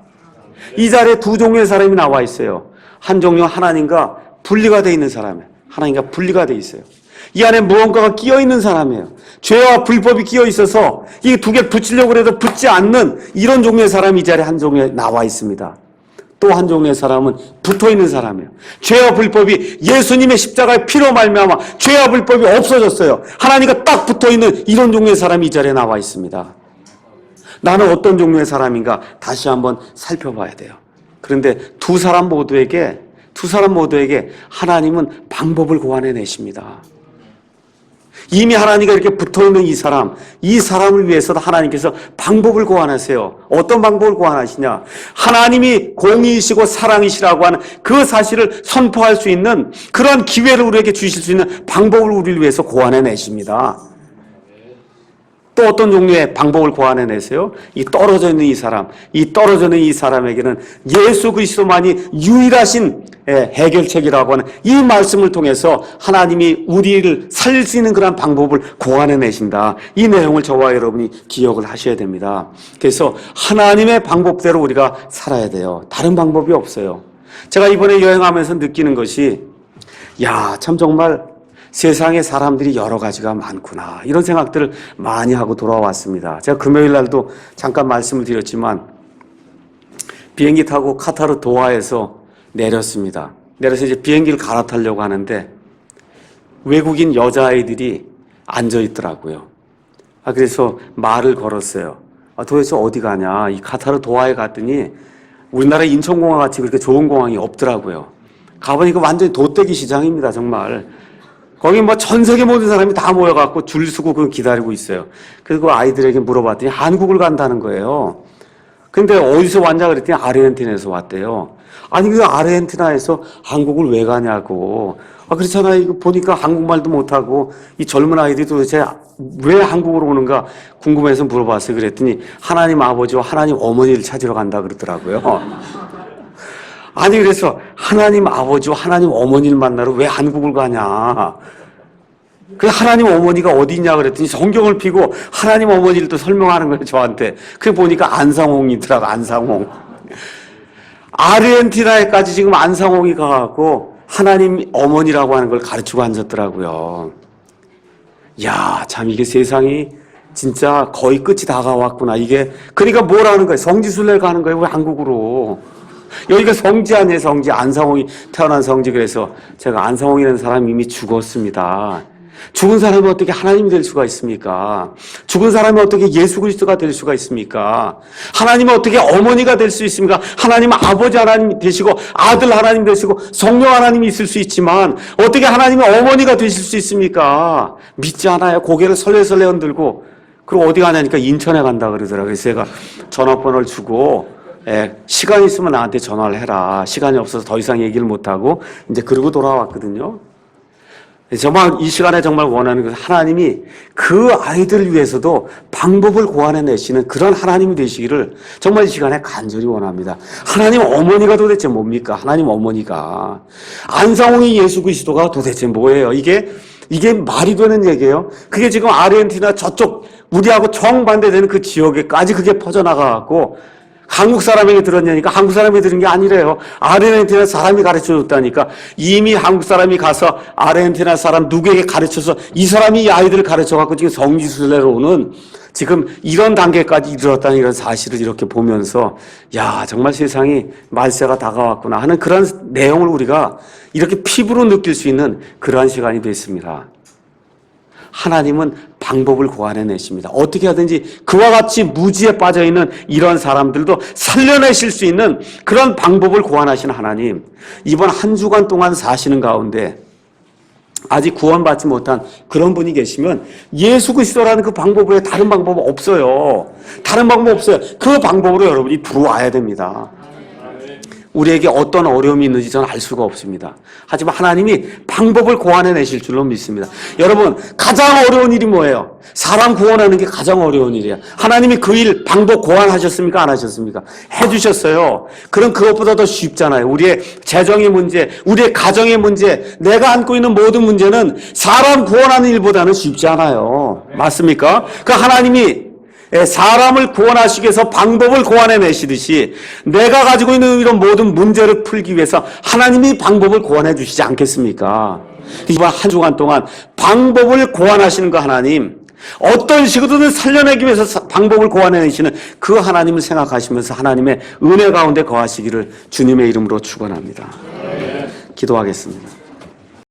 Speaker 1: 이 자리에 두 종류의 사람이 나와 있어요. 한 종류 하나님과 분리가 되어 있는 사람이에요. 하나님과 분리가 되어 있어요. 이 안에 무언가가 끼어 있는 사람이에요. 죄와 불법이 끼어 있어서 이 두 개 붙이려고 해도 붙지 않는 이런 종류의 사람이 이 자리에 한 종류에 나와 있습니다. 또 한 종류의 사람은 붙어있는 사람이에요. 죄와 불법이 예수님의 십자가의 피로 말미암아 죄와 불법이 없어졌어요. 하나님과 딱 붙어있는 이런 종류의 사람이 이 자리에 나와 있습니다. 나는 어떤 종류의 사람인가 다시 한번 살펴봐야 돼요. 그런데 두 사람 모두에게 하나님은 방법을 고안해내십니다. 이미 하나님과 이렇게 붙어있는 이 사람을 위해서도 하나님께서 방법을 고안하세요. 어떤 방법을 고안하시냐? 하나님이 공의이시고 사랑이시라고 하는 그 사실을 선포할 수 있는 그런 기회를 우리에게 주실 수 있는 방법을 우리를 위해서 고안해내십니다. 또 어떤 종류의 방법을 고안해내세요? 이 떨어져 있는 이 사람에게는 예수 그리스도만이 유일하신 해결책이라고 하는 이 말씀을 통해서 하나님이 우리를 살릴 수 있는 그런 방법을 고안해내신다. 이 내용을 저와 여러분이 기억을 하셔야 됩니다. 그래서 하나님의 방법대로 우리가 살아야 돼요. 다른 방법이 없어요. 제가 이번에 여행하면서 느끼는 것이 참 정말 세상에 사람들이 여러 가지가 많구나 이런 생각들을 많이 하고 돌아왔습니다. 제가 금요일 날도 잠깐 말씀을 드렸지만 비행기 타고 카타르 도하에서 내렸습니다. 내려서 이제 비행기를 갈아타려고 하는데 외국인 여자아이들이 앉아 있더라고요. 그래서 말을 걸었어요. 도대체 어디 가냐? 이 카타르 도하에 갔더니 우리나라 인천공항 같이 그렇게 좋은 공항이 없더라고요. 가보니까 완전히 돗대기 시장입니다. 정말. 거기 전 세계 모든 사람이 다 모여갖고 줄 서고 그걸 기다리고 있어요. 그래서 그 아이들에게 물어봤더니 한국을 간다는 거예요. 근데 어디서 왔냐 그랬더니 아르헨티나에서 왔대요. 아니, 그 아르헨티나에서 한국을 왜 가냐고. 그렇잖아. 이거 보니까 한국말도 못하고 이 젊은 아이들이 도대체 왜 한국으로 오는가 궁금해서 물어봤어요. 그랬더니 하나님 아버지와 하나님 어머니를 찾으러 간다 그러더라고요. 아니 그래서 하나님 아버지와 하나님 어머니를 만나러 왜 한국을 가냐. 그래 하나님 어머니가 어디 있냐 그랬더니 성경을 피고 하나님 어머니를 또 설명하는 거예요 저한테. 그래 보니까 안상홍이더라고. 안상홍. 아르헨티나에까지 지금 안상홍이 가갖고 하나님 어머니라고 하는 걸 가르치고 앉았더라고요. 야, 참 이게 세상이 진짜 거의 끝이 다가왔구나. 이게 그러니까 뭐라는 거예요? 성지순례를 가는 거예요. 왜 한국으로? 여기가 성지 아니에요. 성지. 안상홍이 태어난 성지. 그래서 제가 안상홍이라는 사람이 이미 죽었습니다. 죽은 사람이 어떻게 하나님이 될 수가 있습니까? 죽은 사람이 어떻게 예수 그리스도가 될 수가 있습니까? 하나님은 어떻게 어머니가 될 수 있습니까? 하나님은 아버지 하나님 되시고 아들 하나님 되시고 성령 하나님이 있을 수 있지만 어떻게 하나님은 어머니가 되실 수 있습니까? 믿지 않아요. 고개를 설레설레 흔들고 그리고 어디 가냐니까 인천에 간다 그러더라고요. 그래서 제가 전화번호를 주고 시간 있으면 나한테 전화를 해라. 시간이 없어서 더 이상 얘기를 못하고 이제 그러고 돌아왔거든요. 정말 이 시간에 정말 원하는 것은 하나님이 그 아이들을 위해서도 방법을 고안해내시는 그런 하나님이 되시기를 정말 이 시간에 간절히 원합니다. 하나님 어머니가 도대체 뭡니까? 하나님 어머니가. 안상홍이 예수 그리스도가 도대체 뭐예요? 이게 말이 되는 얘기예요? 그게 지금 아르헨티나 저쪽 우리하고 정반대되는 그 지역에까지 그게 퍼져나가갖고 한국 사람에게 들었냐니까 한국 사람이 들은 게 아니래요. 아르헨티나 사람이 가르쳐줬다니까. 이미 한국 사람이 가서 아르헨티나 사람 누구에게 가르쳐서 이 사람이 이 아이들을 가르쳐갖고 지금 성지순례로는 지금 이런 단계까지 이르렀다는 이런 사실을 이렇게 보면서 야 정말 세상이 말세가 다가왔구나 하는 그런 내용을 우리가 이렇게 피부로 느낄 수 있는 그러한 시간이 됐습니다. 하나님은 방법을 고안해내십니다. 어떻게 하든지 그와 같이 무지에 빠져있는 이런 사람들도 살려내실 수 있는 그런 방법을 고안하신 하나님, 이번 한 주간 동안 사시는 가운데 아직 구원받지 못한 그런 분이 계시면 예수 그리스도라는 그 방법 외에 다른 방법은 없어요. 다른 방법 없어요. 그 방법으로 여러분이 들어와야 됩니다. 우리에게 어떤 어려움이 있는지 저는 알 수가 없습니다. 하지만 하나님이 방법을 고안해내실 줄로 믿습니다. 여러분 가장 어려운 일이 뭐예요? 사람 구원하는 게 가장 어려운 일이야. 하나님이 그 일 방법 고안하셨습니까? 안 하셨습니까? 해주셨어요. 그럼 그것보다 더 쉽잖아요. 우리의 재정의 문제, 우리의 가정의 문제, 내가 안고 있는 모든 문제는 사람 구원하는 일보다는 쉽지 않아요. 맞습니까? 그 하나님이 사람을 구원하시기 위해서 방법을 고안해내시듯이 내가 가지고 있는 이런 모든 문제를 풀기 위해서 하나님이 방법을 고안해 주시지 않겠습니까? 이번 한 주간 동안 방법을 고안하시는 그 하나님, 어떤 식으로든 살려내기 위해서 방법을 고안해내시는 그 하나님을 생각하시면서 하나님의 은혜 가운데 거하시기를 주님의 이름으로 축원합니다. 기도하겠습니다.